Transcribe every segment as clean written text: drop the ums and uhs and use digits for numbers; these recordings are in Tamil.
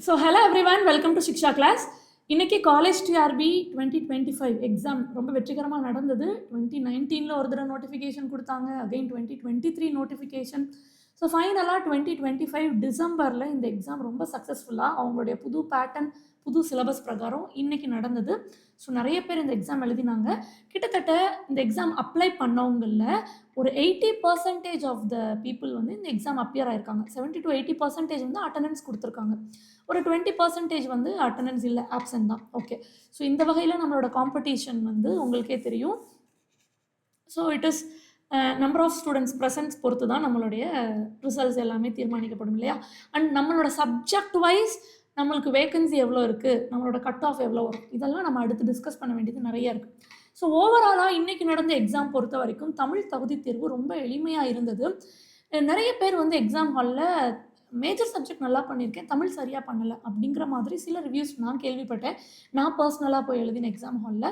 So hello everyone, welcome to Shiksha class. இன்னைக்கு காலேஜ் டிஆர்பி 2025 எக்ஸாம் ரொம்ப வெற்றிகரமாக நடந்தது. 2019 ஒரு தடவை நோட்டிஃபிகேஷன் கொடுத்தாங்க, அகைன் 2023 நோட்டிஃபிகேஷன். ஸோ ஃபைனலாக 2025 டிசம்பரில் இந்த எக்ஸாம் ரொம்ப சக்ஸஸ்ஃபுல்லாக அவங்களுடைய புது பேட்டர்ன், புது சிலபஸ் பிரகாரம் இன்னைக்கு நடந்தது. ஸோ நிறைய பேர் இந்த எக்ஸாம் எழுதினாங்க. கிட்டத்தட்ட இந்த எக்ஸாம் அப்ளை பண்ணவங்களில் ஒரு 80% ஆஃப் த பீப்புள் வந்து இந்த எக்ஸாம் அப்பியர் ஆயிருக்காங்க. 70 to 80% வந்து அட்டண்டன்ஸ் கொடுத்துருக்காங்க. ஒரு 20% வந்து அட்டண்டன்ஸ் இல்லை, ஆப்சன்ட் தான். ஓகே, ஸோ இந்த வகையில் நம்மளோட காம்படிஷன் வந்து உங்களுக்கே தெரியும். So it is number of students presence பொறுத்து தான் நம்மளுடைய ரிசல்ட்ஸ் எல்லாமே தீர்மானிக்கப்படும் இல்லையா? அண்ட் நம்மளோட சப்ஜெக்ட் வைஸ் நம்மளுக்கு வேகன்சி எவ்வளோ இருக்குது, நம்மளோட கட் ஆஃப் எவ்வளோ வரும், இதெல்லாம் நம்ம அடுத்து டிஸ்கஸ் பண்ண வேண்டியது நிறைய இருக்குது. ஸோ ஓவராலாக இன்றைக்கி நடந்த எக்ஸாம் பொறுத்த வரைக்கும் தமிழ் தகுதி தேர்வு ரொம்ப எளிமையாக இருந்தது. நிறைய பேர் வந்து எக்ஸாம் ஹாலில் மேஜர் சப்ஜெக்ட் நல்லா பண்ணியிருக்கேன், தமிழ் சரியாக பண்ணலை அப்படிங்கிற மாதிரி சில ரிவ்யூஸ் நான் கேள்விப்பட்டேன். நான் பர்சனலாக போய் எழுதின எக்ஸாம் ஹாலில்.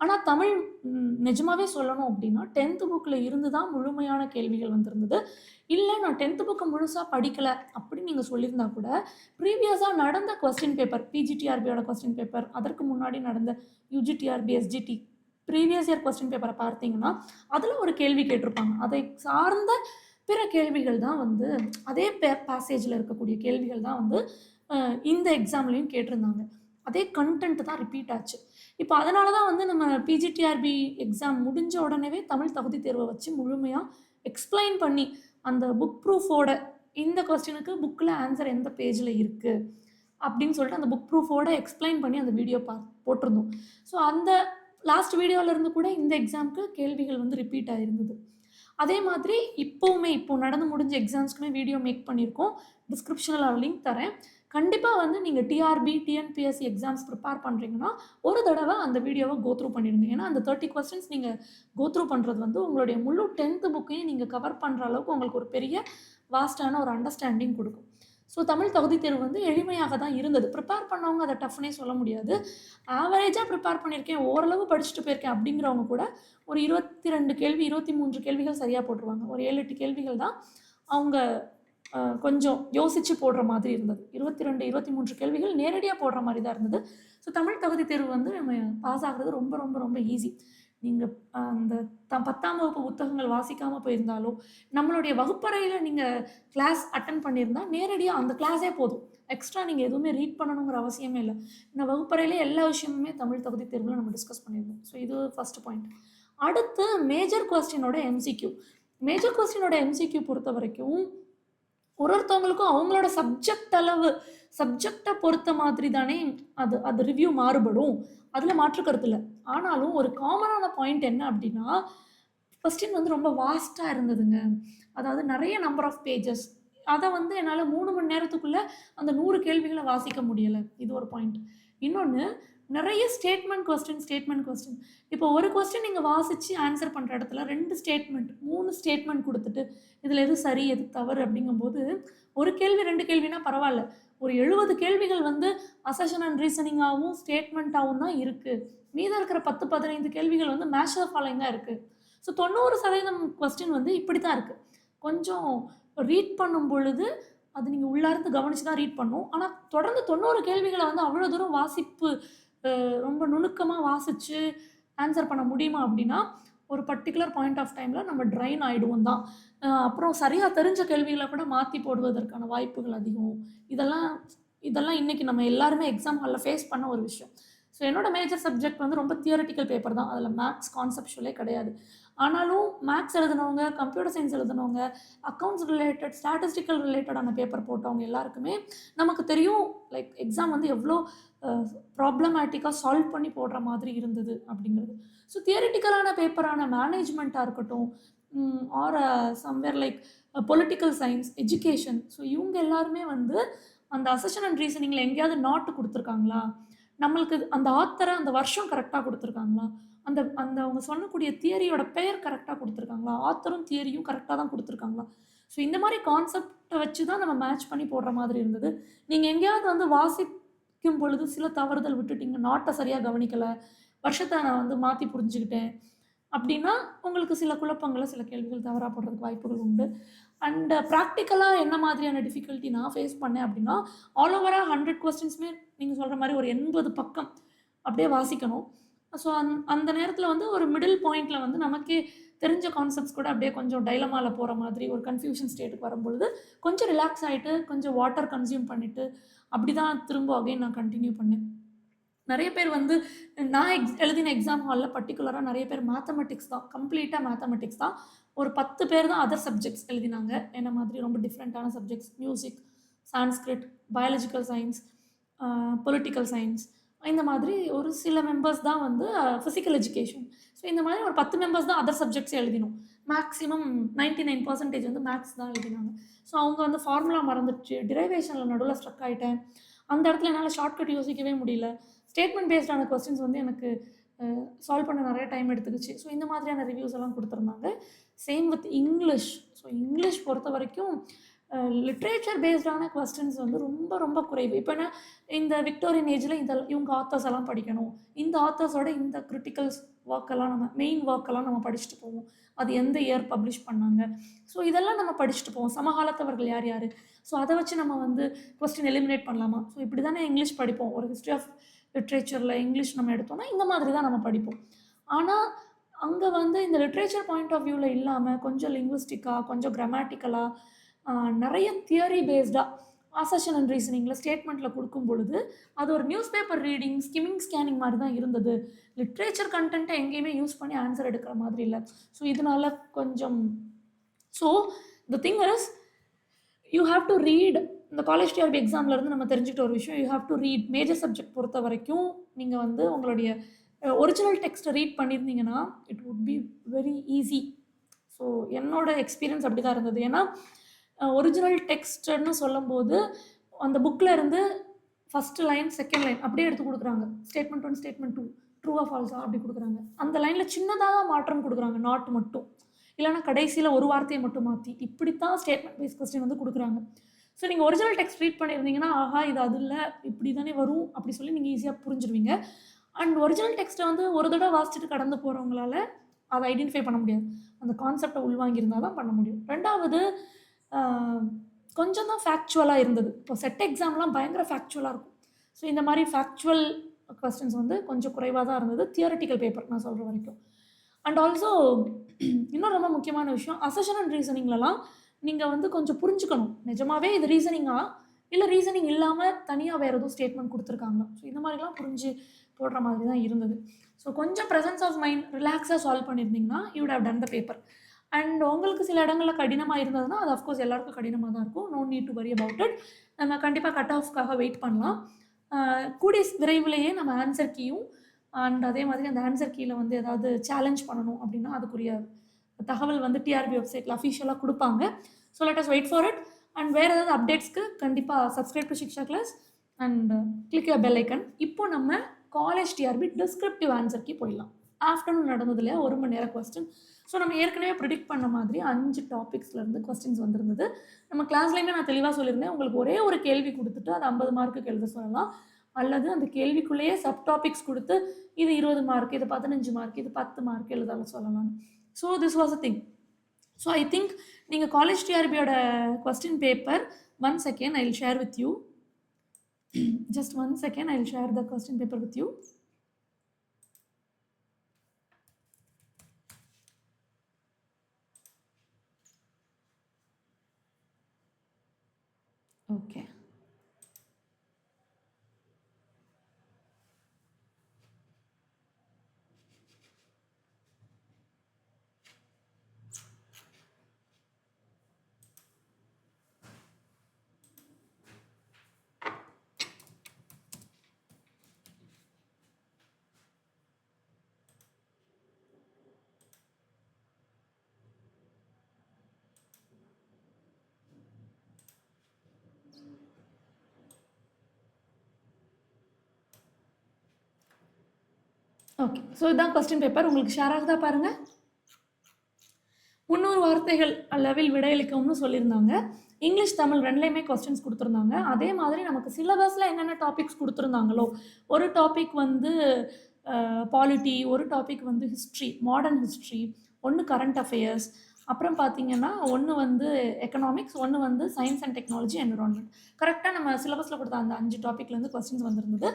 ஆனால் தமிழ் நிஜமாகவே சொல்லணும் அப்படின்னா 10th புக்கில் இருந்து தான் முழுமையான கேள்விகள் வந்திருந்தது. இல்லை நான் 10th புக்கை முழுசாக படிக்கலை அப்படின்னு நீங்கள் சொல்லியிருந்தா கூட ப்ரீவியஸாக நடந்த கொஸ்டின் பேப்பர், பிஜிடிஆர்பியோட கொஸ்டின் பேப்பர், அதற்கு முன்னாடி நடந்த UGTRB, SGT previous year question பேப்பரை பார்த்தீங்கன்னா அதில் ஒரு கேள்வி கேட்டிருப்பாங்க. அதை சார்ந்த பிற கேள்விகள் தான் வந்து அதே பேசேஜில் இருக்கக்கூடிய கேள்விகள் தான் வந்து இந்த எக்ஸாம்லேயும் கேட்டிருந்தாங்க. அதே கண்டென்ட் தான் ரிப்பீட் ஆச்சு. இப்போ அதனால தான் வந்து நம்ம பிஜிடிஆர்பி எக்ஸாம் முடிஞ்ச உடனே தமிழ் தகுதி தேர்வை வச்சு முழுமையாக எக்ஸ்பிளைன் பண்ணி அந்த புக் ப்ரூஃபோட இந்த கொஸ்டினுக்கு புக்கில் ஆன்சர் எந்த பேஜில் இருக்குது அப்படின்னு சொல்லிட்டு அந்த புக் ப்ரூஃபோட எக்ஸ்பிளைன் பண்ணி அந்த வீடியோ போட்டிருந்தோம். ஸோ அந்த லாஸ்ட் வீடியோவிலேருந்து கூட இந்த எக்ஸாமுக்கு கேள்விகள் வந்து ரிப்பீட் ஆகிருந்தது. அதே மாதிரி இப்போ நடந்து முடிஞ்ச எக்ஸாம்ஸ்க்குமே வீடியோ மேக் பண்ணியிருக்கோம். டிஸ்கிரிப்ஷனில் லிங்க் தரேன். கண்டிப்பாக வந்து நீங்கள் டிஆர்பி, டிஎன்பிஎஸ்சி எக்ஸாம்ஸ் ப்ரிப்பேர் பண்ணுறீங்கன்னா ஒரு தடவை அந்த வீடியோவை கோத்ரூ பண்ணிடுங்க. ஏன்னா அந்த 30 கொஸ்டின்ஸ் நீங்கள் கோத்ரூ பண்ணுறது வந்து உங்களுடைய முழு 10th புக்கையும் நீங்கள் கவர் பண்ணுற அளவுக்கு உங்களுக்கு ஒரு பெரிய வாஸ்டான ஒரு அண்டர்ஸ்டாண்டிங் கொடுக்கும். ஸோ தமிழ் தகுதி தேர்வு வந்து எளிமையாக தான் இருந்தது. ப்ரிப்பேர் பண்ணவங்க அதை டஃப்னே சொல்ல முடியாது. ஆவரேஜாக ப்ரிப்பேர் பண்ணியிருக்கேன், ஓரளவு படிச்சுட்டு போயிருக்கேன் அப்படிங்கிறவங்க கூட ஒரு 22 கேள்வி, 23 கேள்விகள் சரியாக போட்டுருவாங்க. ஒரு 7-8 கேள்விகள் தான் அவங்க கொஞ்சம் யோசித்து போடுற மாதிரி இருந்தது. 22, 23 கேள்விகள் நேரடியாக போடுற மாதிரி தான் இருந்தது. ஸோ தமிழ் தகுதி தேர்வு வந்து நம்ம பாஸ் ஆகிறது ரொம்ப ரொம்ப ரொம்ப ஈஸி. நீங்கள் அந்த 10ஆம் வகுப்பு புத்தகங்கள் வாசிக்காமல் போயிருந்தாலும் நம்மளுடைய வகுப்பறையில் நீங்கள் கிளாஸ் அட்டன் பண்ணியிருந்தால் நேரடியாக அந்த கிளாஸே போதும். எக்ஸ்ட்ரா நீங்கள் எதுவுமே ரீட் பண்ணணுங்கிற அவசியமே இல்லை. இந்த வகுப்பறையிலே எல்லா விஷயமுமே தமிழ் தகுதி தேர்வில் நம்ம டிஸ்கஸ் பண்ணியிருந்தோம். ஸோ இது ஃபஸ்ட் பாயிண்ட். அடுத்து மேஜர் கொஸ்டினோட எம்சிக்யூ. மேஜர் கொஸ்டினோட எம்சிக்யூ பொறுத்த வரைக்கும் ஒருத்தவங்களுக்கும் அவங்களோட சப்ஜெக்டை பொறுத்த மாதிரி தானே அது ரிவ்யூ மாறுபடும். அதில் மாற்று கருத்து இல்லை. ஆனாலும் ஒரு காமனான பாயிண்ட் என்ன அப்படின்னா, கொஸ்டின் வந்து ரொம்ப வாஸ்ட்டாக இருந்ததுங்க. அதாவது நிறைய நம்பர் ஆஃப் பேஜஸ். அதை வந்து என்னால் 3 மணி நேரத்துக்குள்ளே அந்த 100 கேள்விகளை வாசிக்க முடியலை. இது ஒரு பாயிண்ட். இன்னொன்று, நிறைய ஸ்டேட்மெண்ட் கொஸ்டின். இப்போ ஒரு கொஸ்டின் நீங்கள் வாசித்து ஆன்சர் பண்ணுற இடத்துல 2 ஸ்டேட்மெண்ட், 3 ஸ்டேட்மெண்ட் கொடுத்துட்டு இதில் எது சரி எது தவறு அப்படிங்கும்போது ஒரு கேள்வி 2 கேள்வினா பரவாயில்ல, ஒரு 70 கேள்விகள் வந்து அசஷன் அண்ட் ரீசனிங்காகவும் ஸ்டேட்மெண்ட்டாகவும் தான் இருக்குது. மீதம் இருக்கிற 10-15 கேள்விகள் வந்து மேட்ச் த ஃபாலோயிங்காக இருக்குது. ஸோ 90% கொஸ்டின் வந்து இப்படி தான் இருக்குது. கொஞ்சம் ரீட் பண்ணும் பொழுது அது நீங்கள் உள்ளார்ந்து கவனித்து தான் ரீட் பண்ணணும். ஆனால் தொடர்ந்து 90 கேள்விகளை வந்து அவ்வளோ தூரம் வாசிப்பு ரொம்ப நுணுக்கமாக வாசித்து ஆன்சர் பண்ண முடியுமா அப்படின்னா ஒரு பர்டிகுலர் பாயிண்ட் ஆஃப் டைமில் நம்ம ட்ரைன் ஆகிடுவோம் தான். அப்புறம் சரியாக தெரிஞ்ச கேள்விகளை கூட மாற்றி போடுவதற்கான வாய்ப்புகள் அதிகம். இதெல்லாம் இன்றைக்கி நம்ம எல்லாருமே எக்ஸாம் ஹாலில் ஃபேஸ் பண்ண ஒரு விஷயம். ஸோ என்னோடய மேஜர் சப்ஜெக்ட் வந்து ரொம்ப தியரட்டிக்கல் பேப்பர் தான். அதில் மேக்ஸ் கான்செப்ஷுவலே கிடையாது. ஆனாலும் மேக்ஸ் எழுதினவங்க, கம்ப்யூட்டர் சயின்ஸ் எழுதினவங்க, அக்கௌண்ட்ஸ் ரிலேட்டட், ஸ்டாட்டிஸ்டிக்கல் ரிலேட்டடான பேப்பர் போட்டவங்க எல்லாருக்குமே நமக்கு தெரியும் லைக் எக்ஸாம் வந்து எவ்வளோ ப்ராப்ளமேட்டிக்காக சால்வ் பண்ணி போடுற மாதிரி இருந்தது அப்படிங்கிறது. ஸோ தியரிட்டிக்கலான பேப்பரான மேனேஜ்மெண்ட்டாக இருக்கட்டும், or somewhere like political science, education, so இவங்க எல்லாருமே வந்து அந்த அசஷன் அண்ட் ரீசனிங்கில் எங்கேயாவது நாட்டு கொடுத்துருக்காங்களா, நம்மளுக்கு அந்த ஆத்தரை அந்த வருஷம் கரெக்டாக கொடுத்துருக்காங்களா, அந்த அவங்க சொல்லக்கூடிய தியரியோட பெயர் கரெக்டாக கொடுத்துருக்காங்களா, ஆத்தரும் தியரியும் கரெக்டாக தான் கொடுத்துருக்காங்களா. ஸோ இந்த மாதிரி கான்செப்டை வச்சு தான் நம்ம மேட்ச் பண்ணி போடுற மாதிரி இருந்தது. நீங்கள் எங்கேயாவது வந்து வாசிக்கும் பொழுது சில தவறுதல் விட்டுட்டீங்க, நாட்டை சரியாக கவனிக்கலை, வருஷத்தை நான் வந்து மாற்றி புரிஞ்சுக்கிட்டேன் அப்படின்னா உங்களுக்கு சில குழப்பங்களை, சில கேள்விகள் தவறாக போடுறதுக்கு வாய்ப்புகள் உண்டு. அண்ட் ப்ராக்டிக்கலாக என்ன மாதிரியான டிஃபிகல்ட்டி நான் ஃபேஸ் பண்ணேன் அப்படின்னா, ஆல் ஓவராக 100 கொஸ்டின்ஸுமே நீங்கள் சொல்கிற மாதிரி ஒரு 80 பக்கம் அப்படியே வாசிக்கணும். ஸோ அந்த நேரத்தில் வந்து ஒரு மிடில் பாயிண்டில் வந்து நமக்கே தெரிஞ்ச கான்செப்ட்ஸ் கூட அப்படியே கொஞ்சம் டைலமாவில் போகிற மாதிரி ஒரு கன்ஃபியூஷன் ஸ்டேட்டுக்கு வரும்பொழுது கொஞ்சம் ரிலாக்ஸ் ஆகிட்டு கொஞ்சம் வாட்டர் கன்சியூம் பண்ணிவிட்டு அப்படி தான் திரும்ப அகைன் நான் கண்டினியூ பண்ணேன். நிறைய பேர் வந்து நான் எழுதின எக்ஸாம் ஹாலில் பர்டிகுலராக நிறைய பேர் மேத்தமெட்டிக்ஸ் தான், கம்ப்ளீட்டாக மேத்தமெட்டிக்ஸ் தான். ஒரு 10 பேர் தான் அதர் சப்ஜெக்ட்ஸ் எழுதினாங்க. என்ன மாதிரி ரொம்ப டிஃப்ரெண்ட்டான subjects, music, Sanskrit, biological science, political science, இந்த மாதிரி ஒரு சில மெம்பர்ஸ் தான் வந்து ஃபிசிக்கல் எஜுகேஷன். ஸோ இந்த மாதிரி ஒரு 10 மெம்பர்ஸ் தான் அதர் சப்ஜெக்ட்ஸ் எழுதினோம். மேக்ஸிமம் 99% வந்து மேக்ஸ் தான் எழுதினாங்க. ஸோ அவங்க வந்து ஃபார்முலா மறந்துடுச்சு, டிரைவேஷனில் நடுவில் ஸ்ட்ரக் ஆகிட்டேன். அந்த இடத்துல என்னால் ஷார்ட்கட் யோசிக்கவே முடியல. ஸ்டேட்மெண்ட் பேஸ்டான கொஸ்டின்ஸ் வந்து எனக்கு சால்வ் பண்ண நிறைய டைம் எடுத்துக்கிச்சு. ஸோ இந்த மாதிரியான ரிவ்யூஸ் எல்லாம் கொடுத்துருந்தாங்க. Same with English. So English பொறுத்த வரைக்கும் லிட்ரேச்சர் பேஸ்டான கொஸ்டின்ஸ் வந்து ரொம்ப ரொம்ப குறைவு. இப்போ என்ன, இந்த விக்டோரியன் ஏஜில் இவங்க ஆத்தர்ஸ் எல்லாம் படிக்கணும், இந்த ஆத்தர்ஸோட இந்த கிரிட்டிக்கல்ஸ் ஒர்க்கெல்லாம் நம்ம மெயின் ஒர்க்கெல்லாம் நம்ம படிச்சுட்டு போவோம், அது எந்த இயர் பப்ளிஷ் பண்ணாங்க, ஸோ இதெல்லாம் நம்ம படிச்சுட்டு போவோம். சமகாலத்தவர்கள் யார் யார், ஸோ அதை வச்சு நம்ம வந்து கொஸ்டின் எலிமினேட் பண்ணலாமா, ஸோ இப்படி தானே இங்கிலீஷ் படிப்போம். ஒரு ஹிஸ்ட்ரி ஆஃப் லிட்ரேச்சரில் இங்கிலீஷ் நம்ம எடுத்தோம்னா இந்த மாதிரி தான் நம்ம படிப்போம். ஆனால் அங்கே வந்து இந்த லிட்ரேச்சர் பாயிண்ட் ஆஃப் வியூவில் இல்லாமல் கொஞ்சம் லிங்குவிஸ்டிக்காக, கொஞ்சம் கிராமட்டிக்கலாக, நிறைய தியரி பேஸ்டாக அசர்ஷன் அண்ட் ரீசனிங்கில் ஸ்டேட்மெண்ட்டில் கொடுக்கும் பொழுது அது ஒரு news paper reading, skimming, scanning மாதிரி தான் இருந்தது. லிட்ரேச்சர் கண்டென்ட்டை எங்கேயுமே யூஸ் பண்ணி ஆன்சர் எடுக்கிற மாதிரி இல்லை. ஸோ இதனால கொஞ்சம் the thing is you have to read. இந்த காலேஜ் டிஆர்பி எக்ஸாம்லேருந்து நம்ம தெரிஞ்சுக்கிட்ட ஒரு விஷயம், you have to read. Major subject பொறுத்த வரைக்கும் நீங்கள் வந்து உங்களுடைய ஒரிஜினல் டெக்ஸ்ட்டை ரீட் பண்ணியிருந்தீங்கன்னா it would be very easy. So என்னோட எக்ஸ்பீரியன்ஸ் அப்படி தான் இருந்தது. ஏன்னா ஒரிஜினல் டெக்ஸ்ட்னு சொல்லும்போது அந்த புக்கில் இருந்து ஃபஸ்ட்டு லைன், செகண்ட் லைன் அப்படியே எடுத்து கொடுக்குறாங்க. ஸ்டேட்மெண்ட் 1, ஸ்டேட்மெண்ட் 2, ட்ரூவா ஃபால்ஸா அப்படி கொடுக்குறாங்க. அந்த லைனில் சின்னதாக மாற்றம் கொடுக்குறாங்க, நாட் மட்டும், இல்லைனா கடைசியில் ஒரு வார்த்தையை மட்டும் மாற்றி, இப்படித்தான் ஸ்டேட்மெண்ட் பேஸ் கொஸ்டின் வந்து கொடுக்குறாங்க. ஸோ நீங்கள் ஒரிஜினல் டெக்ஸ்ட் ரீட் பண்ணியிருந்தீங்கன்னா ஆஹா இது அது இல்லை, இப்படி தானே வரும் அப்படி சொல்லி நீங்கள் ஈஸியாக புரிஞ்சுருவீங்க. அண்ட் ஒரிஜினல் டெக்ஸ்ட்டை வந்து ஒரு தடவை வாசிச்சுட்டு கடந்து போகிறவங்களால அதை ஐடென்டிஃபை பண்ண முடியாது. அந்த கான்செப்டை உள்வாங்கியிருந்தால் தான் பண்ண முடியும். ரெண்டாவது, கொஞ்சம் தான் ஃபேக்சுவலாக இருந்தது. இப்போ செட் எக்ஸாம்லாம் பயங்கர ஃபேக்சுவலாக இருக்கும். ஸோ இந்த மாதிரி ஃபேக்சுவல் கொஸ்டின்ஸ் வந்து கொஞ்சம் குறைவாக தான் இருந்தது தியரட்டிக்கல் பேப்பர் நான் சொல்கிற வரைக்கும். அண்ட் ஆல்சோ இன்னும் ரொம்ப முக்கியமான விஷயம், அசர்ஷன் அண்ட் ரீசனிங்லலாம் நீங்கள் வந்து கொஞ்சம் புரிஞ்சுக்கணும், நிஜமாவே இது ரீசனிங்கா இல்லை ரீசனிங் இல்லாமல் தனியாக வேறு எதுவும் ஸ்டேட்மெண்ட் கொடுத்துருக்காங்களா. ஸோ இந்த மாதிரிலாம் புரிஞ்சு போடுற மாதிரி தான் இருந்தது. ஸோ கொஞ்சம் ப்ரெசன்ஸ் ஆஃப் மைண்ட் ரிலாக்ஸாக சால்வ் பண்ணியிருந்தீங்கன்னா you would have done the paper. And உங்களுக்கு சில இடங்களில் கடினமாக இருந்ததுன்னா அது அஃப்கோர்ஸ் எல்லாருக்கும் கடினமாக தான் இருக்கும். No need to worry about it. நம்ம கண்டிப்பாக கட் ஆஃப்காக வெயிட் பண்ணலாம். கூடிய விரைவிலேயே நம்ம ஆன்சர் கீயும் அண்ட் அதே மாதிரி அந்த ஆன்சர் கீயில் வந்து ஏதாவது சேலஞ்ச் பண்ணணும் அப்படின்னா அதுக்குரிய தகவல் வந்து டிஆர்பி வெப்சைட்டில் அஃபிஷியலாக கொடுப்பாங்க. So let us wait for it. And வேறு ஏதாவது அப்டேட்ஸ்க்கு கண்டிப்பாக subscribe to Shiksha class and click your bell icon. இப்போ நம்ம college TRB descriptive answer key போயிடலாம். ஆஃப்டர்நூன் நடந்தது இல்லையா, 1 மணி நேரம் கொஸ்டின். ஸோ நம்ம ஏற்கனவே ப்ரிடிக்ட் பண்ண மாதிரி 5 டாபிக்ஸ்லேருந்து கொஸ்டின்ஸ் வந்திருந்தது. நம்ம கிளாஸ்லேயுமே நான் தெளிவாக சொல்லியிருந்தேன், உங்களுக்கு ஒரே ஒரு கேள்வி கொடுத்துட்டு அது 50 மார்க்குக்கு எழுத சொல்லலாம், அல்லது அந்த கேள்விக்குள்ளேயே சப் டாபிக்ஸ் கொடுத்து இது 20 மார்க், இது 15 மார்க், இது 10 மார்க் எழுதால சொல்லலாம். So this was a thing. So I think நீங்கள் காலேஜ் டிஆர்பியோட question paper, 1 second I will share with you. Just 1 second, I will share the question paper with you. Okay. Okay, so இதுதான் கொஸ்டின் பேப்பர். உங்களுக்கு ஷேர் ஆகுதா பாருங்கள். 300 வார்த்தைகள் அளவில் விடையளிக்கும்னு சொல்லியிருந்தாங்க. இங்கிலீஷ், தமிழ் ரெண்டுலேயுமே கொஸ்டின்ஸ் கொடுத்துருந்தாங்க. அதே மாதிரி நமக்கு சிலபஸில் என்னென்ன டாபிக்ஸ் கொடுத்துருந்தாங்களோ, ஒரு டாபிக் வந்து பாலிட்டி, ஒரு டாபிக் வந்து ஹிஸ்ட்ரி, மாடர்ன் ஹிஸ்ட்ரி, ஒன்று கரண்ட் அஃபேர்ஸ், அப்புறம் பார்த்தீங்கன்னா ஒன்று வந்து எக்கனாமிக்ஸ், ஒன்று வந்து சயின்ஸ் அண்ட் டெக்னாலஜி என்விரான்மெண்ட். கரெக்டாக நம்ம சிலபஸில் கொடுத்த அந்த 5 டாப்பிக்லேருந்து கொஸ்டின்ஸ் வந்திருந்தது.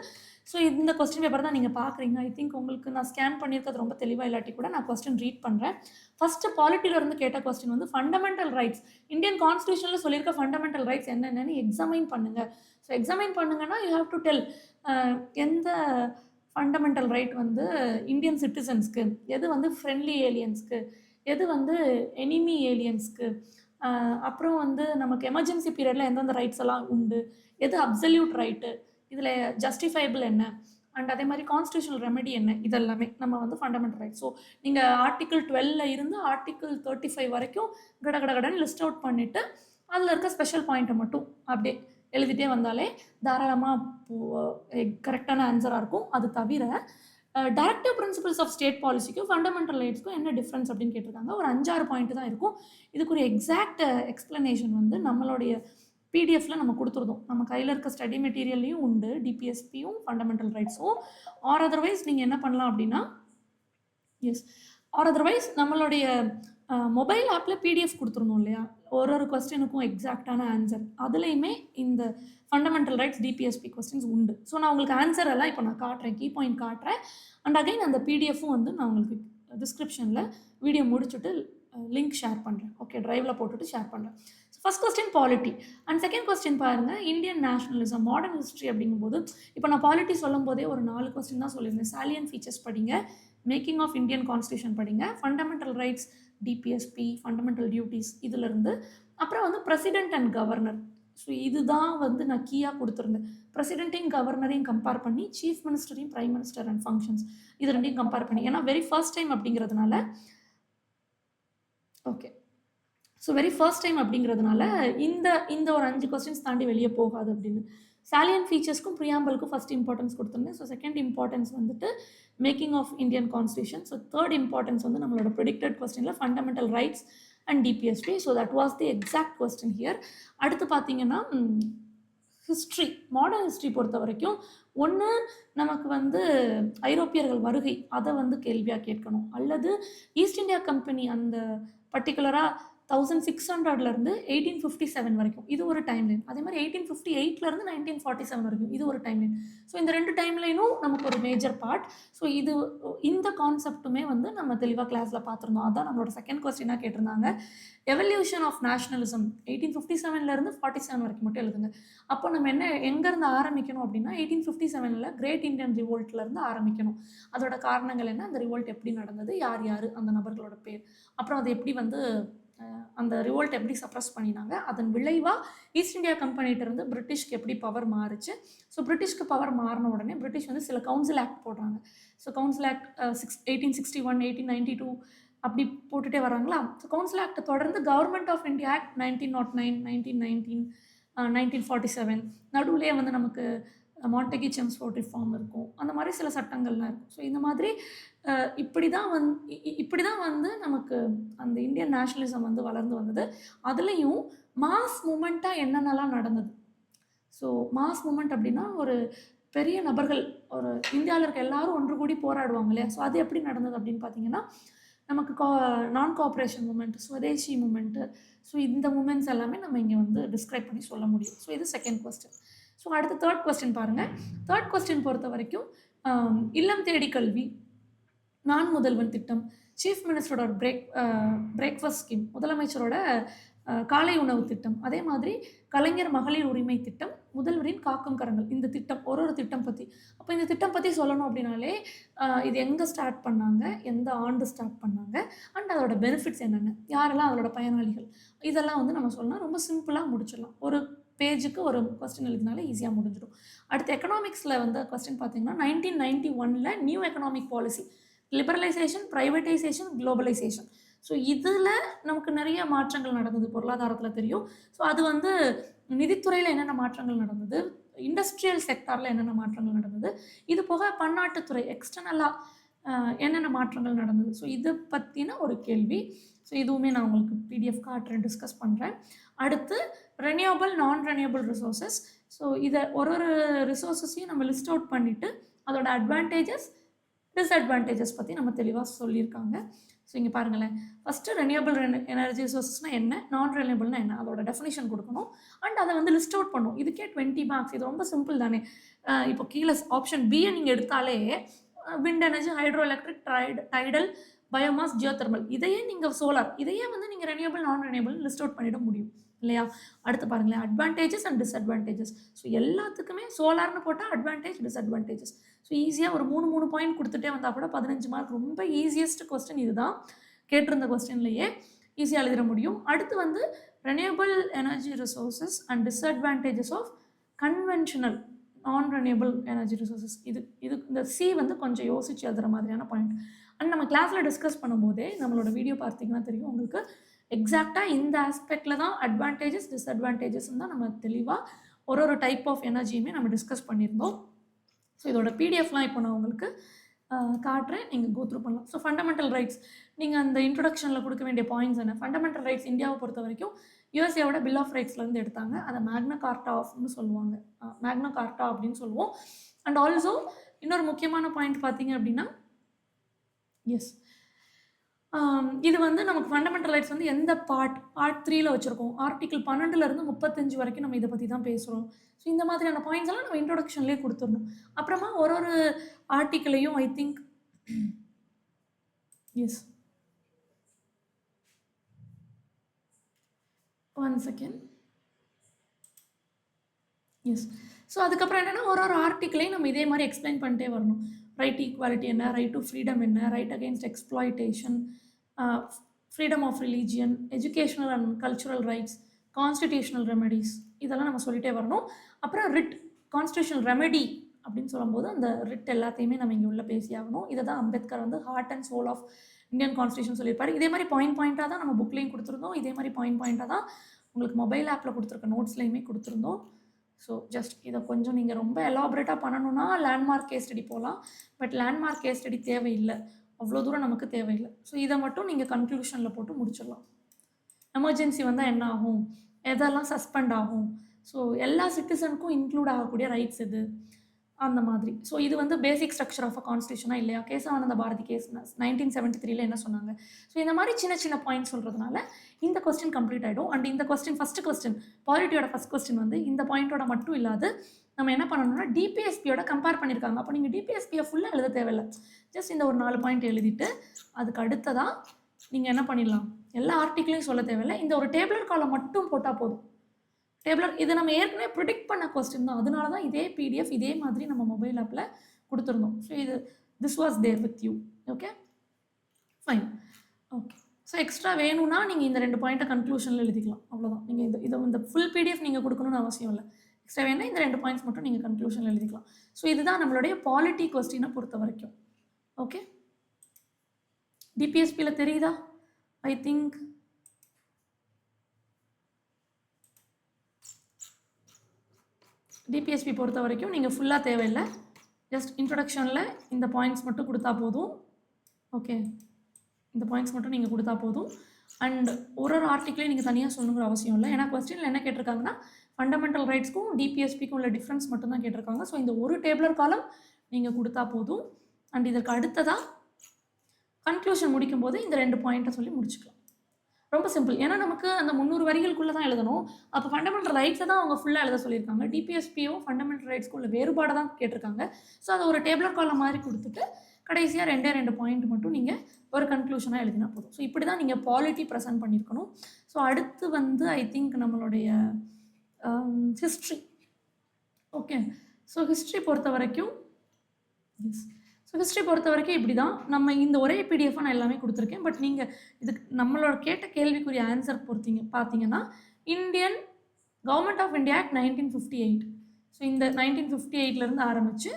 ஸோ இந்த கொஸ்டின் பேப்பர் தான் நீங்கள் பார்க்குறீங்க. ஐ திங்க் உங்களுக்கு நான் ஸ்கேன் பண்ணியிருக்கிறது ரொம்ப தெளிவாக இல்லாட்டி கூட நான் கொஸ்டின் ரீட் பண்ணுறேன். ஃபஸ்ட்டு பாலிட்டியிலேருந்து கேட்ட கொஸ்டின் வந்து ஃபண்டமெண்டல் ரைட்ஸ், இந்தியன் கான்ஸ்டியூஷனில் சொல்லியிருக்க ஃபண்டமெண்டல் ரைட்ஸ் என்னென்னு எக்ஸாமைன் பண்ணுங்கள். ஸோ எக்ஸாமைன் பண்ணுங்கன்னா யூ ஹேவ் டு டெல் எந்த ஃபண்டமெண்டல் ரைட் வந்து இந்தியன் சிட்டிசன்ஸ்க்கு, எது வந்து ஃப்ரெண்ட்லி ஏலியன்ஸ்க்கு, எது வந்து எனிமி ஏலியன்ஸ்க்கு, அப்புறம் வந்து நமக்கு எமர்ஜென்சி பீரியடில் எந்தெந்த ரைட்ஸ் எல்லாம் உண்டு, எது அப்சல்யூட் ரைட்டு, இதில் ஜஸ்டிஃபைபிள் என்ன, அண்ட் அதே மாதிரி கான்ஸ்டியூஷனல் ரெமெடி என்ன, இதெல்லாமே நம்ம வந்து ஃபண்டமெண்டல் ரைட். ஸோ நீங்கள் ஆர்டிக்கிள் 12 இருந்து ஆர்டிக்கிள் 35 வரைக்கும் கடகடன்னு லிஸ்ட் அவுட் பண்ணிவிட்டு அதில் இருக்க ஸ்பெஷல் பாயிண்ட்டை மட்டும் அப்படியே எழுதிட்டே வந்தாலே தாராளமாக கரெக்டான ஆன்சராக இருக்கும். அது தவிர டைரக்டிவ் பிரின்சிபல்ஸ் ஆஃப் ஸ்டேட் பாலிசிக்கும் ஃபண்டமெண்டல் ரைட்ஸ்க்கும் என்ன டிஃப்ரென்ஸ் அப்படின்னு கேட்டிருக்காங்க. ஒரு 5-6 பாயிண்ட் தான் இருக்கும். இதுக்கு ஒரு எக்ஸாக்ட் எக்ஸ்ப்ளனேஷன் வந்து நம்மளுடைய பிடிஎஃப்ல நம்ம கொடுத்துருந்தோம். நம்ம கையில் இருக்க ஸ்டடி மெட்டீரியல்லையும் உண்டு, டிபிஎஸ்பியும் ஃபண்டமெண்டல் ரைட்ஸும். ஆர் அதர்வைஸ் நீங்கள் என்ன பண்ணலாம் அப்படின்னா, நம்மளுடைய மொபைல் ஆப்பில் பிடிஎஃப் கொடுத்துருந்தோம் இல்லையா, ஒரு கொஸ்டினுக்கும் எக்ஸாக்டான ஆன்சர், அதுலேயுமே இந்த ஃபண்டமெண்டல் ரைட்ஸ் டிபிஎஸ்பி கொஸ்டின்ஸ் உண்டு. ஸோ நான் உங்களுக்கு ஆன்சர் எல்லாம் இப்போ நான் காட்டுறேன், கீ பாயிண்ட் காட்டுறேன். அண்ட் அகைன் அந்த பிடிஎஃப்பும் வந்து நான் உங்களுக்கு டிஸ்கிரிப்ஷனில் வீடியோ முடிச்சுட்டு லிங்க் ஷேர் பண்ணுறேன். ஓகே, ட்ரைவில் போட்டுட்டு ஷேர் பண்ணுறேன். So first question polity and second question பாருங்கள், இந்தியன் நேஷனலிசம் மாடர்ன் ஹிஸ்ட்ரி அப்படிங்கும்போது இப்போ நான் பாலிட்டி சொல்லும் போதே ஒரு 4 கொஸ்டின் தான் சொல்லியிருந்தேன். சாலியன் ஃபீச்சர்ஸ் படிங்க, மேக்கிங் ஆஃப் இந்தியன் கான்ஸ்டியூஷன் படிங்க, fundamental rights DPSP, fundamental duties இதிலிருந்து, அப்புறம் வந்து பிரசிடென்ட் அண்ட் கவர்னர். ஸோ இதுதான் வந்து நான் கீயாக கொடுத்துருந்தேன். பிரசிடென்ட்டையும் கவர்னரையும் கம்பேர் பண்ணி, சீஃப் மினிஸ்டரையும் பிரைம் மினிஸ்டர் அண்ட் ஃபங்க்ஷன்ஸ் இது ரெண்டையும் கம்பேர் பண்ணி, ஏன்னா வெரி ஃபர்ஸ்ட் டைம் அப்படிங்கிறதுனால, okay, so very first time அப்படிங்கிறதுனால இந்த ஒரு 5 கொஸ்டின்ஸ் தாண்டி வெளியே போகாது அப்படின்னு. சாலியன் ஃபீச்சர்ஸ்க்கும் ப்ரியாம்பலுக்கும் ஃபர்ஸ்ட் இம்பார்ட்டன்ஸ் கொடுத்துருந்தேன். ஸோ செகண்ட் இம்பார்ட்டன்ஸ் வந்துட்டு making of Indian constitution. So third importance வந்து நம்மளோட ப்ரெடிக்டட் கொஸ்டினில் fundamental rights and DPSP. So that was the exact question here. அடுத்து பார்த்தீங்கன்னா ஹிஸ்ட்ரி, மாடர்ன் ஹிஸ்ட்ரி பொறுத்த வரைக்கும் ஒன்று நமக்கு வந்து ஐரோப்பியர்கள் வருகை அதை வந்து கேள்வியாக கேட்கணும், அல்லது ஈஸ்ட் இந்தியா கம்பெனி அந்த பர்டிகுலராக 1600லேருந்து 1857 வரைக்கும் இது ஒரு டைம்லைன். அதே மாதிரி 1858லேருந்து 1947 வரைக்கும் இது ஒரு டைம்லைன். ஸோ இந்த 2 டைம்லைனும் நமக்கு ஒரு மேஜர் பார்ட். ஸோ இந்த கான்செப்ட்டுமே வந்து நம்ம தெளிவாக கிளாஸில் பார்த்துருந்தோம். அதான் நம்மளோட செகண்ட் கொஸ்டினாக கேட்டிருந்தாங்க. எவல்யூஷன் ஆஃப் நேஷனலிசம் 1857லேருந்து 47 வரைக்கும் மட்டும் எழுதுங்க. அப்போ நம்ம எங்கேருந்து ஆரம்பிக்கணும் அப்படின்னா 1857 கிரேட் இந்தியன் ரிவோல்ட்லேருந்து ஆரம்பிக்கணும். அதோட காரணங்கள் என்ன, அந்த ரிவோல்ட் எப்படி நடந்தது, யார் யார் அந்த நபர்களோட பேர், அப்புறம் அது எப்படி வந்து அந்த ரிவோல்ட் எப்படி சப்ரஸ் பண்ணினாங்க, அதன் விளைவாக ஈஸ்ட் இந்தியா கம்பெனிகிட்டேருந்து பிரிட்டிஷ்க்கு எப்படி பவர் மாறுச்சு. ஸோ பிரிட்டிஷ்க்கு பவர் மாறின உடனே பிரிட்டிஷ் வந்து சில கவுன்சில் ஆக்ட் போடுறாங்க. ஸோ கவுன்சில் ஆக்ட் 1861, 1892 அப்படி போட்டுகிட்டே வராங்களா. ஸோ கவுன்சில் ஆக்டை தொடர்ந்து கவர்மெண்ட் ஆஃப் இந்தியா ஆக்ட் 1909, 1919, 1947 நடுவுலேயே வந்து நமக்கு மாண்டகி செம்ஸ்ஃபோர்ட் ரிஃபார்ம் இருக்கும். அந்த மாதிரி சில சட்டங்கள்லாம் இருக்கும். ஸோ இந்த மாதிரி இப்படி தான் வந்து நமக்கு அந்த இந்தியன் நேஷனலிசம் வந்து வளர்ந்து வந்தது. அதுலேயும் மாஸ் மூமெண்ட்டாக என்னென்னலாம் நடந்தது. ஸோ மாஸ் மூமெண்ட் அப்படின்னா ஒரு பெரிய நபர்கள், ஒரு இந்தியாவில் இருக்க எல்லாரும் ஒன்று கூடி போராடுவாங்க இல்லையா. ஸோ அது எப்படி நடந்தது அப்படின்னு பார்த்தீங்கன்னா, நமக்கு non cooperation movement, Swadeshi movement, so இந்த மூமெண்ட்ஸ் எல்லாமே நம்ம இங்கே வந்து டிஸ்கிரைப் பண்ணி சொல்ல முடியும். ஸோ இது செகண்ட் கொஸ்டின். ஸோ அடுத்து தேர்ட் கொஸ்டின் பாருங்கள். தேர்ட் கொஸ்டின் பொறுத்த வரைக்கும் இல்லம் தேடி கல்வி, நான் முதல்வன் திட்டம், சீஃப் மினிஸ்டரோட பிரேக்ஃபாஸ்ட் ஸ்கீம், முதலமைச்சரோட காலை உணவு திட்டம், அதே மாதிரி கலைஞர் மகளிர் உரிமை திட்டம், முதல்வரின் காக்கும் கரங்கள், இந்த திட்டம் ஒரு திட்டம் பற்றி. அப்போ இந்த திட்டம் பற்றி சொல்லணும் அப்படின்னாலே இது எங்கே ஸ்டார்ட் பண்ணாங்க, எந்த ஆண்டு ஸ்டார்ட் பண்ணாங்க, அண்ட் அதோட பெனிஃபிட்ஸ் என்னென்ன, யாரெல்லாம் அதோட பயனாளிகள், இதெல்லாம் வந்து நம்ம சொல்லலாம். ரொம்ப சிம்பிளாக முடிச்சிடலாம். ஒரு பேஜுக்கு ஒரு கொஸ்டின் எழுதினாலே ஈஸியாக முடிஞ்சிடும். அடுத்து எக்கனாமிக்ஸில் வந்து கொஸ்டின் பார்த்தீங்கன்னா 1991 new economic policy, liberalisation, privatisation, globalisation. So இதில் நமக்கு நிறைய மாற்றங்கள் நடந்தது, பொருளாதாரத்தில் தெரியும். ஸோ அது வந்து நிதித்துறையில் என்னென்ன மாற்றங்கள் நடந்தது, இண்டஸ்ட்ரியல் செக்டாரில் என்னென்ன மாற்றங்கள் நடந்தது, இது போக பன்னாட்டுத்துறை எக்ஸ்டர்னலாக என்னென்ன மாற்றங்கள் நடந்தது. ஸோ இதை பற்றின ஒரு கேள்வி. ஸோ இதுவுமே நான் உங்களுக்கு பிடிஎஃப் காட்டுறேன், டிஸ்கஸ் பண்ணுறேன். அடுத்து ரெனியூவபிள், நான் ரெனியூவபிள் ரிசோர்ஸஸ். ஸோ இதை ஒரு ரிசோர்ஸஸையும் நம்ம லிஸ்ட் அவுட் பண்ணிவிட்டு அதோட அட்வான்டேஜஸ், டிஸ்அட்வான்டேஜஸ் பற்றி நம்ம தெளிவாக சொல்லியிருக்காங்க. ஸோ இங்கே பாருங்களேன், ஃபஸ்ட்டு ரெனியூவபிள் எனர்ஜி சோர்ஸஸ்னால் என்ன, நான் ரெனியூவபிள்னா என்ன, அதோட டெஃபினிஷன் கொடுக்கணும் அண்ட் அதை வந்து லிஸ்ட் அவுட் பண்ணும். இதுக்கே 20 மார்க்ஸ். இது ரொம்ப சிம்பிள் தானே. இப்போ கீழே ஆப்ஷன் பியை நீங்கள் எடுத்தாலே wind energy, hydro electric, tidal, biomass, geothermal, இதையே நீங்கள் சோலார், இதையே வந்து நீங்கள் ரெனியூவபிள் நான் ரெனியூவபிள் லிஸ்ட் அவுட் பண்ணிட முடியும் இல்லையா. அடுத்து பாருங்களேன், அட்வான்டேஜஸ் அண்ட் டிஸ்அட்வான்டேஜஸ். ஸோ எல்லாத்துக்குமே சோலார்னு போட்டால் அட்வான்டேஜ், டிஸ்அட்வான்டேஜஸ். ஸோ ஈஸியாக ஒரு 3 பாயிண்ட் கொடுத்துட்டே வந்தால் கூட 15 மார்க். ரொம்ப ஈஸியஸ்ட் கொஸ்டின் இதுதான், கேட்டிருந்த கொஸ்டின்லேயே ஈஸியாக எழுதிட முடியும். அடுத்து வந்து renewable energy resources and disadvantages of conventional non renewable energy resources. இது இந்த சி வந்து கொஞ்சம் யோசிச்சு எழுதுகிற மாதிரியான பாயிண்ட். அண்ட் நம்ம கிளாஸில் டிஸ்கஸ் பண்ணும்போதே நம்மளோட வீடியோ பார்த்தீங்கன்னா தெரியும் உங்களுக்கு, எக்ஸாக்டாக இந்த ஆஸ்பெக்டில் தான் அட்வான்டேஜஸ் டிஸ்அட்வான்டேஜஸ் தான் நம்ம தெளிவாக ஒரு டைப் ஆஃப் எனர்ஜியுமே நம்ம டிஸ்கஸ் பண்ணியிருந்தோம். ஸோ இதோட பிடிஎஃப்லாம் இப்போ நான் உங்களுக்கு காட்டுறேன், நீங்கள் கோத்ரூ பண்ணலாம். ஸோ ஃபண்டமெண்டல் ரைட்ஸ், நீங்கள் அந்த இன்ட்ரொடக்ஷனில் கொடுக்க வேண்டிய பாயிண்ட்ஸ் என்ன. ஃபண்டமெண்டல் ரைட்ஸ் இந்தியாவை பொறுத்த வரைக்கும் யூஎஸ்ஏவோட பில் ஆஃப் ரைட்ஸ்லேருந்து எடுத்தாங்க. அதை மேக்னா கார்ட்டா ஆஃப்னு சொல்லுவாங்க, மேக்னா கார்ட்டா அப்படின்னு சொல்லுவோம். அண்ட் ஆல்சோ இன்னொரு முக்கியமான பாயிண்ட் பார்த்தீங்க அப்படின்னா, எஸ், இது வந்து நமக்கு ஃபண்டமெண்டல் ரைட்ஸ் வந்து எந்த பார்ட் 3ல் வச்சுருக்கோம். ஆர்டிகிள் 12லேருந்து 35 வரைக்கும் நம்ம இதை பற்றி தான் பேசுகிறோம். ஸோ இந்த மாதிரியான பாயிண்ட்ஸ் எல்லாம் நம்ம இன்ட்ரொடக்ஷன்லேயே கொடுத்துடணும். அப்புறமா ஒரு ஆர்டிக்கிளையும் I think, yes, 1 second, yes. So அதுக்கப்புறம் என்னென்னா ஒரு ஆர்டிக்கிளையும் நம்ம இதே மாதிரி எக்ஸ்பிளைன் பண்ணிட்டே வரணும். ரைட் ஈக்குவாலிட்டி என்ன, ரைட் டு ஃப்ரீடம் என்ன, right against exploitation, freedom of religion, educational and cultural rights, constitutional remedies, இதெல்லாம் நம்ம சொல்லிகிட்டே வரணும். அப்புறம் ரிட், கான்ஸ்டிடியூஷனல் ரெமெடி அப்படின்னு சொல்லும்போது அந்த ரிட் எல்லாத்தையுமே நம்ம இங்கே உள்ள பேசியாகணும். இதை தான் அம்பேத்கர் வந்து heart and soul of Indian constitution சொல்லியிருப்பாரு. இதே மாதிரி பாயிண்டாக தான் நம்ம புக்லேயும் கொடுத்துருந்தோம். இதே மாதிரி பாயிண்டாக தான் உங்களுக்கு மொபைல் ஆப்பில் கொடுத்துருக்க நோட்ஸ்லையுமே கொடுத்துருந்தோம். ஸோ ஜஸ்ட் இதை கொஞ்சம் நீங்கள் ரொம்ப எலாபரேட்டாக பண்ணணுன்னா லேண்ட்மார்க் கேஸ் ஸ்டடி போகலாம். பட் லேண்ட்மார்க் கேஸ் ஸ்டடி தேவையில்லை, அவ்வளோ தூரம் நமக்கு தேவையில்லை. ஸோ இதை மட்டும் நீங்கள் கன்க்ளூஷனில் போட்டு முடிச்சிடலாம். எமர்ஜென்சி வந்தால் என்ன ஆகும், எதெல்லாம் சஸ்பெண்ட் ஆகும், ஸோ எல்லா சிட்டிசனுக்கும் இன்க்ளூட் ஆகக்கூடிய ரைட்ஸ் இது, அந்த மாதிரி. ஸோ இது வந்து பேசிக் ஸ்ட்ரக்சர் ஆஃப் அ கான்ஸ்டியூஷனாக இல்லையா. கேசவானந்த பாரதி கேஸ் 1973 என்ன சொன்னாங்க. ஸோ இந்த மாதிரி சின்ன சின்ன பாயிண்ட் சொல்கிறதுனால இந்த கொஸ்டின் கம்ப்ளீட் ஆகிடும். அண்ட் இந்த கொஸ்டின் ஃபஸ்ட்டு கொஸ்டின் பாலிட்டியோட ஃபஸ்ட் கொஸ்டின் வந்து இந்த பாயிண்டோட மட்டும் இல்லாது நம்ம என்ன பண்ணணும்னா டிபிஎஸ்பியோட கம்பேர் பண்ணியிருக்காங்க. அப்போ நீங்கள் டிபிஎஸ்பியை ஃபுல்லாக எழுத தேவையில்லை, ஜஸ்ட் இந்த ஒரு 4 பாயிண்ட் எழுதிட்டு அதுக்கு அடுத்ததாக நீங்கள் என்ன பண்ணிடலாம், எல்லா ஆர்டிக்கிளையும் சொல்ல தேவையில்லை, இந்த ஒரு டேபிளர் காலம் மட்டும் போட்டால் போதும். டேபிளர் இது நம்ம ஏற்கனவே ப்ரிடிக்ட் பண்ண கொஸ்டின் தான், அதனால தான் இதே பிடிஎஃப் இதே மாதிரி நம்ம மொபைல் ஆப்பில் கொடுத்துருந்தோம். So this was there with you. Okay, fine. Okay, so extra வேணும்னா நீங்கள் இந்த 2 பாயிண்ட்டை கன்க்ளூஷனில் எழுதிக்கலாம், அவ்வளோதான். நீங்கள் இந்த ஃபுல் பிடிஎஃப் நீங்கள் கொடுக்கணும்னு அவசியம் இல்லை. எக்ஸ்ட்ரா வேணால் இந்த 2 பாயிண்ட்ஸ் மட்டும் நீங்கள் கன்க்ளூஷனில் எழுதிக்கலாம். ஸோ இதுதான் நம்மளுடைய பாலிட்டி கொஸ்டினை பொறுத்த வரைக்கும். ஓகே, டிபிஎஸ்பியில் தெரியுதா? ஐ திங்க் டிபிஎஸ்பி பொறுத்த வரைக்கும் நீங்கள் ஃபுல்லாக தேவையில்லை, ஜஸ்ட் இன்ட்ரொடக்ஷனில் இந்த பாயிண்ட்ஸ் மட்டும் கொடுத்தா போதும். ஓகே, இந்த பாயிண்ட்ஸ் மட்டும் நீங்கள் கொடுத்தா போதும். அண்ட் ஒரு ஆர்டிக்கிளையும் நீங்கள் தனியாக சொல்லணுங்கிற அவசியம் இல்லை. ஏன்னா கொஸ்டினில் என்ன கேட்டிருக்காங்கன்னா ஃபண்டமெண்டல் ரைட்ஸ்க்கும் டிபிஎஸ்பிக்கும் உள்ள டிஃப்ரென்ஸ் மட்டும் தான் கேட்டிருக்காங்க. ஸோ இந்த ஒரு டேபிளர் காலம் நீங்கள் கொடுத்தா போதும். அண்ட் இதற்கு அடுத்ததாக கன்க்ளூஷன் முடிக்கும்போது இந்த 2 பாயிண்ட்டை சொல்லி முடிச்சுக்கலாம். ரொம்ப சிம்பிள். ஏன்னா நமக்கு அந்த 300 வரிகளுக்குள்ளே தான் எழுதணும். அப்போ ஃபண்டமெண்டல் ரைட்ஸை தான் அவங்க ஃபுல்லாக எழுத சொல்லியிருக்காங்க. டிபிஎஸ்பியும் ஃபண்டமெண்டல் ரைட்ஸ்க்குள்ள வேறுபாடு தான் கேட்டிருக்காங்க. ஸோ அதை ஒரு டேபிளர் காலம் மாதிரி கொடுத்துட்டு கடைசியாக 2 பாயிண்ட் மட்டும் நீங்கள் ஒரு கன்க்ளூஷனாக எழுதினா போதும். ஸோ இப்படி தான் நீங்கள் பாலிட்டி ப்ரெசென்ட் பண்ணியிருக்கணும். ஸோ அடுத்து வந்து ஐ திங்க் நம்மளுடைய ஹிஸ்ட்ரி. ஓகே, ஸோ ஹிஸ்ட்ரி பொறுத்த வரைக்கும் இப்படி தான். நம்ம இந்த ஒரே பிடிஎஃபாக நான் எல்லாமே கொடுத்துருக்கேன். பட் நீங்கள் இதுக்கு நம்மளோட கேட்ட கேள்விக்குரிய ஆன்சர் பார்த்தீங்கன்னா Indian government of India act 1958. So இந்த 1958லேருந்து ஆரம்பித்து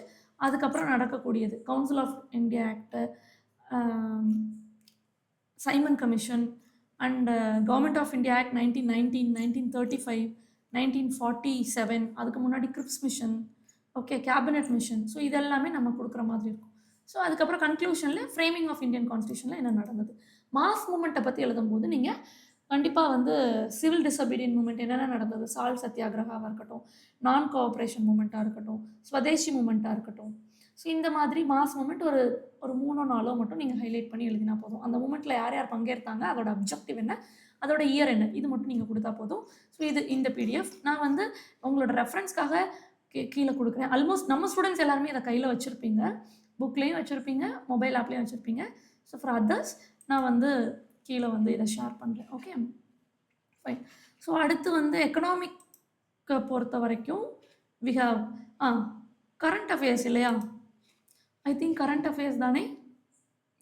அதுக்கப்புறம் நடக்கக்கூடியது council of India act, Simon commission and government of India act 1919, 1935, 1947, அதுக்கு முன்னாடி Cripps mission, okay, cabinet mission. So இதெல்லாமே நம்ம கொடுக்குற மாதிரி இருக்கும். ஸோ அதுக்கப்புறம் கன்க்ளூஷனில் ஃப்ரேமிங் ஆஃப் இந்தியன் கான்ஸ்டியூஷனில் என்ன நடந்தது, மாஸ் மூமெண்ட்டை பற்றி எழுதும்போது நீங்கள் கண்டிப்பாக வந்து சிவில் டிசபீடியன் மூமெண்ட் என்னென்ன நடந்தது, சால்ட் சத்தியாகிரகாவாக இருக்கட்டும், நான் கோஆப்ரேஷன் மூமெண்ட்டாக இருக்கட்டும், ஸ்வதேசி மூமெண்ட்டாக இருக்கட்டும், ஸோ இந்த மாதிரி மாஸ் மூமெண்ட் ஒரு ஒரு 3-4 மட்டும் நீங்கள் ஹைலைட் பண்ணி எழுதினா போதும். அந்த மூமெண்ட்டில் யார் யார் பங்கேற்றாங்க, அதோட அப்ஜெக்டிவ் என்ன, அதோட இயர் என்ன, இது மட்டும் நீங்கள் கொடுத்தா போதும். ஸோ இது இந்த பிடிஎஃப் நான் வந்து உங்களோட ரெஃபரன்ஸ்க்காக கீழே கொடுக்குறேன். ஆல்மோஸ்ட் நம்ம ஸ்டூடெண்ட்ஸ் எல்லாருமே இதை கையில் வச்சுருப்பீங்க, புக்லேயும் வச்சுருப்பீங்க, மொபைல் ஆப்லேயும் வச்சுருப்பீங்க. ஸோ ஃபார் அதர்ஸ் நான் வந்து கீழே வந்து இதை ஷேர் பண்ணுறேன். Okay fine. ஸோ அடுத்து வந்து எக்கனாமிக்கை பொறுத்த வரைக்கும் வி ஹாவ் கரண்ட் அஃபேர்ஸ் இல்லையா? ஐ திங்க் கரண்ட் அஃபேர்ஸ் தானே?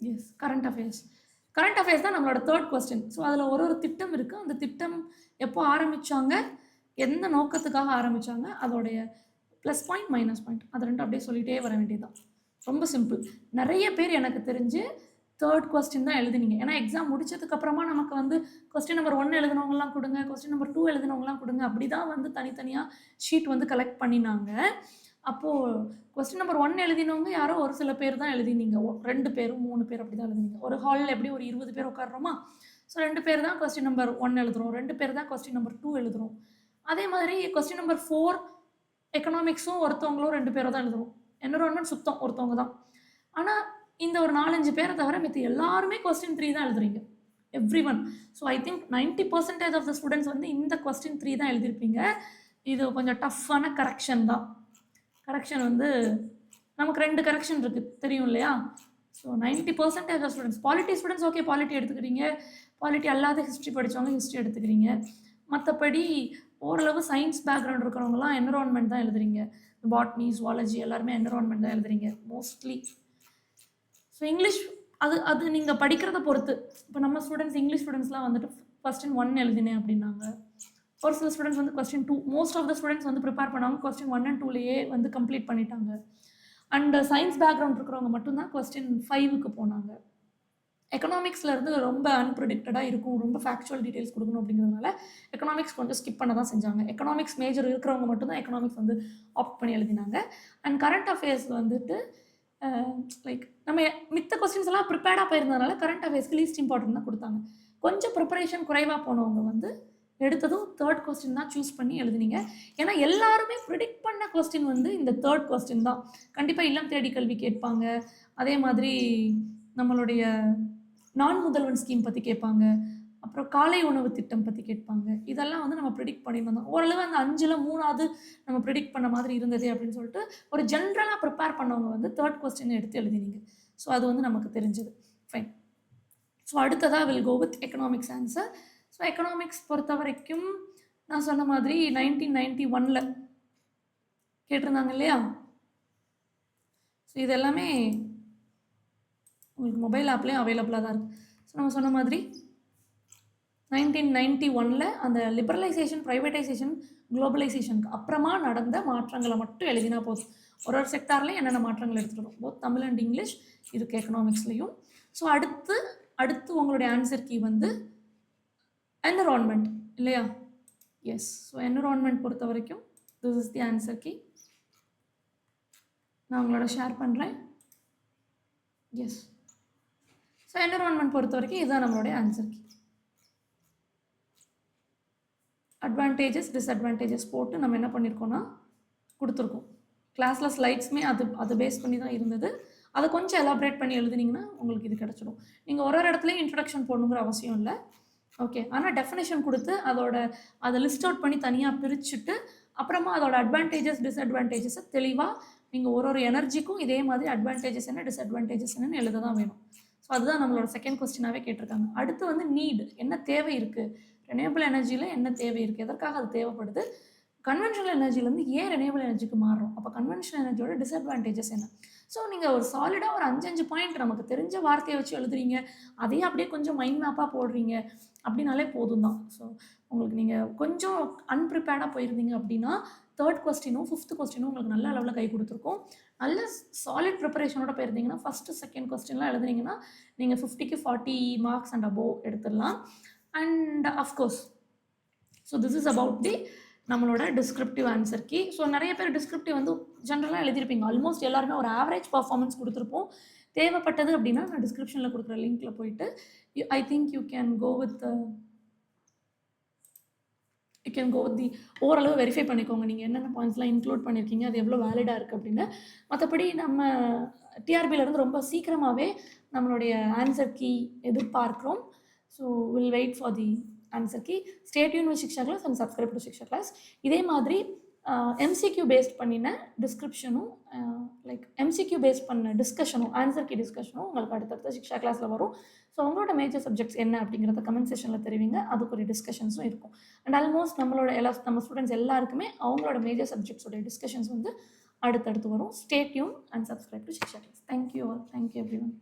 Yes, current affairs. Current affairs தான் நம்மளோட தேர்ட் கொஸ்டின். ஸோ அதில் ஒரு திட்டம் இருக்குது. அந்த திட்டம் எப்போ ஆரம்பித்தாங்க, எந்த நோக்கத்துக்காக ஆரம்பித்தாங்க, அதோடைய ப்ளஸ் பாயிண்ட் மைனஸ் பாயிண்ட் அது ரெண்டும் அப்படியே சொல்லிகிட்டே வர வேண்டியதுதான். ரொம்ப சிம்பிள். நிறைய பேர் எனக்கு தெரிஞ்சு தேர்ட் கொஸ்டின் தான் எழுதினீங்க. ஏன்னா எக்ஸாம் முடிச்சதுக்கப்புறமா நமக்கு வந்து கொஸ்டின் நம்பர் 1 எழுதினவங்கலாம் கொடுங்க, கொஸ்டின் நம்பர் 2 எழுதினவங்கலாம் கொடுங்க, அப்படி தான் வந்து தனித்தனியாக ஷீட் வந்து கலெக்ட் பண்ணினாங்க. அப்போது கொஸ்டின் நம்பர் 1 எழுதினவங்க யாரோ ஒரு சில பேர் தான் எழுதினீங்க. 2 பேரும் 3 பேர் அப்படி தான் எழுதினீங்க. ஒரு ஹாலில் எப்படி ஒரு 20 பேர் உட்காடுறோமா? ஸோ 2 பேர் தான் கொஸ்டின் நம்பர் 1 எழுதுகிறோம், 2 பேர் தான் கொஸ்டின் நம்பர் 2 எழுதுகிறோம். அதே மாதிரி கொஸ்டின் நம்பர் 4 எக்கனாமிக்ஸும் ஒருத்தவங்களோ 2 பேரோ தான் எழுதுகிறோம். என்விரான்மெண்ட் சுத்தம் ஒருத்தவங்க தான். ஆனால் இந்த ஒரு 4-5 பேரை தவிர மித்த எல்லாருமே கொஸ்டின் 3 தான் எழுதுறீங்க, every one. So I think 90% of the students வந்து இந்த கொஸ்டின் 3 தான் எழுதியிருப்பீங்க. இது கொஞ்சம் டஃப்பான கரெக்ஷன் தான். கரெக்ஷன் வந்து நமக்கு 2 கரெக்ஷன் இருக்குது, தெரியும் இல்லையா? So 90% of students, polity students okay polity எடுத்துக்கிறீங்க, பாலிட்டி அல்லாத ஹிஸ்ட்ரி படித்தவங்க ஹிஸ்ட்ரி எடுத்துக்கிறீங்க. மற்றபடி ஓரளவு சயின்ஸ் பேக்ரவுண்ட் இருக்கிறவங்களாம் என்விரான்மெண்ட் தான் எழுதுறீங்க. பாட்னி, ஜுவாலஜி எல்லாருமே என்விரான்மெண்ட் தான் எழுதுறீங்க மோஸ்ட்லி. ஸோ இங்கிலீஷ் அது நீங்கள் படிக்கிறத பொறுத்து. இப்போ நம்ம ஸ்டூடெண்ட்ஸ் இங்கிலீஷ் ஸ்டூடெண்ட்ஸ்லாம் வந்துட்டு கொஸ்டின் 1 எழுதினேன் அப்படின்னாங்க. ஒரு சில ஸ்டூடெண்ட்ஸ் வந்து question 2, most of the students வந்து ப்ரிப்பேர் பண்ணாங்க கொஸ்டின் 1 and 2லேயே வந்து கம்ப்ளீட் பண்ணிட்டாங்க. அண்ட் சயின்ஸ் பேக்ரவுண்ட் இருக்கிறவங்க மட்டும்தான் கொஸ்டின் 5க்கு போனாங்க. எக்கனாமிக்ஸில் இருந்து ரொம்ப அன்ப்ரிடிக்டடாக இருக்கும், ரொம்ப ஃபேக்சுவல் டீட்டெயில்ஸ் கொடுக்கணும் அப்படிங்கிறதுனால எக்கனாமிக்ஸ் கொஞ்சம் ஸ்கிப் பண்ண தான் செஞ்சாங்க. எக்கனாமிக்ஸ் மேஜர் இருக்கிறவங்க மட்டும்தான் எக்கனாமிக்ஸ் வந்து ஆப்ட் பண்ணி எழுதினாங்க. அண்ட் கரண்ட் அஃபேர்ஸ் வந்துட்டு லைக் நம்ம மித்த கொஸ்டின்ஸ் எல்லாம் ப்ரிப்பேர்டாக போயிருந்ததுனால கரண்ட் அஃபேர்ஸ்க்கு லீஸ்ட் இம்பார்ட்டன்ட் தான் கொடுத்தாங்க. கொஞ்சம் ப்ரிப்பரேஷன் குறைவாக போனவங்க வந்து எடுத்ததும் தேர்ட் கொஸ்டின் தான் சூஸ் பண்ணி எழுதினீங்க. ஏன்னா எல்லாருமே ப்ரிடிக்ட் பண்ண கொஸ்டின் வந்து இந்த தேர்ட் கொஸ்டின் தான். கண்டிப்பாக இல்லம் தேடி கல்வி கேட்பாங்க, அதே மாதிரி நம்மளுடைய நான் முதல்வன் ஸ்கீம் பற்றி கேட்பாங்க, அப்புறம் காலை உணவு திட்டம் பற்றி கேட்பாங்க. இதெல்லாம் வந்து நம்ம ப்ரிடிக்ட் பண்ணியிருந்தோம். ஓரளவு அந்த 5ல் 3ஆவது நம்ம ப்ரிடிக்ட் பண்ண மாதிரி இருந்தது அப்படின்னு சொல்லிட்டு ஒரு ஜென்ரலாக ப்ரிப்பேர் பண்ணவங்க வந்து தேர்ட் கொஸ்டின் எடுத்து எழுதினீங்க. ஸோ அது வந்து நமக்கு தெரிஞ்சது. ஃபைன். ஸோ அடுத்ததாக will go with economics answer. So economics பொறுத்த வரைக்கும் நான் சொன்ன மாதிரி 1991 கேட்டிருந்தாங்க இல்லையா? ஸோ இது எல்லாமே உங்களுக்கு மொபைல் ஆப்லேயும் அவைலபிளாக தான் இருக்குது. ஸோ நம்ம சொன்ன மாதிரி 1991 அந்த லிபரலைசேஷன், ப்ரைவேட்டைசேஷன், குளோபலைசேஷனுக்கு அப்புறமா நடந்த மாற்றங்களை மட்டும் எழுதினா போதும். ஒரு செக்டார்லேயும் என்னென்ன மாற்றங்கள் எடுத்துகிட்டு வரும், போத் தமிழ் அண்ட் இங்கிலீஷ் இருக்குது எக்கனாமிக்ஸ்லேயும். ஸோ அடுத்து உங்களுடைய ஆன்சர் கீ வந்து என்விரான்மெண்ட் இல்லையா? எஸ். ஸோ என்விரான்மெண்ட் பொறுத்த வரைக்கும் this is the answer key. நான் உங்களோட ஷேர் பண்ணுறேன். எஸ். ஸோ என்விரான்மெண்ட் பொறுத்த வரைக்கும் இதுதான் நம்மளுடைய ஆன்சர் கீ. அட்வான்டேஜஸ் டிஸ்அட்வான்டேஜஸ் போட்டு நம்ம என்ன பண்ணியிருக்கோன்னா கொடுத்துருக்கோம். கிளாஸில் ஸ்லைட்ஸுமே அது பேஸ் பண்ணி தான் இருந்தது. அதை கொஞ்சம் எலாபரேட் பண்ணி எழுதுனீங்கன்னா உங்களுக்கு இது கிடச்சிடும். நீங்கள் ஒரு இடத்துலையும் இன்ட்ரடக்ஷன் போடணுங்கிற அவசியம் இல்லை. ஓகே. ஆனால் டெஃபினேஷன் கொடுத்து அதை லிஸ்ட் அவுட் பண்ணி தனியாக பிரிச்சுட்டு அப்புறமா அதோட அட்வான்டேஜஸ் டிஸ்அட்வான்டேஜஸை தெளிவாக நீங்கள் ஒரு எனர்ஜிக்கும் இதே மாதிரி அட்வான்டேஜஸ் என்ன டிஸ்அட்வான்டேஜஸ் என்னன்னு எழுத தான் வேணும். ஸோ அதுதான் நம்மளோட செகண்ட் கொஸ்டினாகவே கேட்டிருக்காங்க. அடுத்து வந்து நீடு, என்ன தேவை இருக்குது, ரெனியூவபிள் எனர்ஜியில் என்ன தேவை இருக்குது, எதற்காக அது தேவைப்படுது, கன்வென்ஷனல் எனர்ஜிலேருந்து ஏன் ரெனியூவபிள் எனர்ஜிக்கு மாறுறோம், அப்போ கன்வென்ஷனல் எனர்ஜியோட டிஸ்அட்வான்டேஜஸ் என்ன. ஸோ நீங்கள் ஒரு சாலிடாக ஒரு 5 பாயிண்ட் நமக்கு தெரிஞ்ச வார்த்தையை வச்சு எழுதுறீங்க, அதையே அப்படியே கொஞ்சம் மைண்ட் மேப்பாக போடுறீங்க அப்படின்னாலே போதும் தான். ஸோ உங்களுக்கு நீங்கள் கொஞ்சம் அன்ப்ரிப்பேர்டாக போயிருந்தீங்க அப்படின்னா தேர்ட் கொஸ்டினும் 5th கொஸ்டினும் உங்களுக்கு நல்ல அளவில் கை கொடுத்துருக்கோம். நல்ல சாலிட் ப்ரிப்பரேஷனோட போயிருந்தீங்கன்னா ஃபஸ்ட்டு செகண்ட் கொஸ்டின்லாம் எழுதுனீங்கன்னா நீங்கள் 50க்கு 40 மார்க்ஸ் அண்ட் அபோவ் எடுத்துடலாம். And of course so this is about the நம்மளோட டிஸ்கிரிப்டிவ் ஆன்சர் கீ. ஸோ நிறைய பேர் டிஸ்கிரிப்டிவ் வந்து ஜென்ரலாக எழுதியிருப்பீங்க. ஆல்மோஸ்ட் எல்லாருமே ஒரு ஆவரேஜ் பர்ஃபார்மன்ஸ் கொடுத்துருப்போம். தேவைப்பட்டது அப்படின்னா நான் டிஸ்கிரிப்ஷனில் கொடுக்குற லிங்க்கில் போயிட்டு I think you can go with you can go the ஓரளவு வெரிஃபை பண்ணிக்கோங்க. நீங்கள் என்னென்ன பாயிண்ட்ஸ்லாம் இன்க்ளூட் பண்ணியிருக்கீங்க, அது எவ்வளோ வேலிடாக இருக்குது அப்படின்னு. மற்றபடி நம்ம டிஆர்பியிலேருந்து ரொம்ப சீக்கிரமாகவே நம்மளுடைய ஆன்சர் கீ எதிர்பார்க்குறோம். So will wait for the answer key. Stay tuned with Shiksha class and subscribe to Shiksha class. இதே மாதிரி எம்சிக்யூ பேஸ்ட் பண்ணின டிஸ்கிரிப்ஷனும் லைக் எம்சிக்யூ பேஸ்ட் பண்ண டிஸ்கஷனும் ஆன்சர் கீ டிஸ்கஷனும் உங்களுக்கு அடுத்தடுத்த சிக்ஷா கிளாஸில் வரும். ஸோ உங்களோட மேஜர் சப்ஜெக்ட்ஸ் என்ன அப்படிங்கிறத கமெண்ட் செஷனில் தெரிவிங்க. அதுக்கு ஒரு டிஸ்கஷன்ஸும் இருக்கும். அண்ட் ஆல்மோஸ்ட் நம்ம ஸ்டூடெண்ட்ஸ் எல்லாருக்குமே அவங்களோட மேஜர் சப்ஜெக்ட்ஸோட டிஸ்கஷன்ஸ் வந்து அடுத்தடுத்து வரும். Stay tuned and subscribe to Shiksha class. Thank you all. Thank you every one.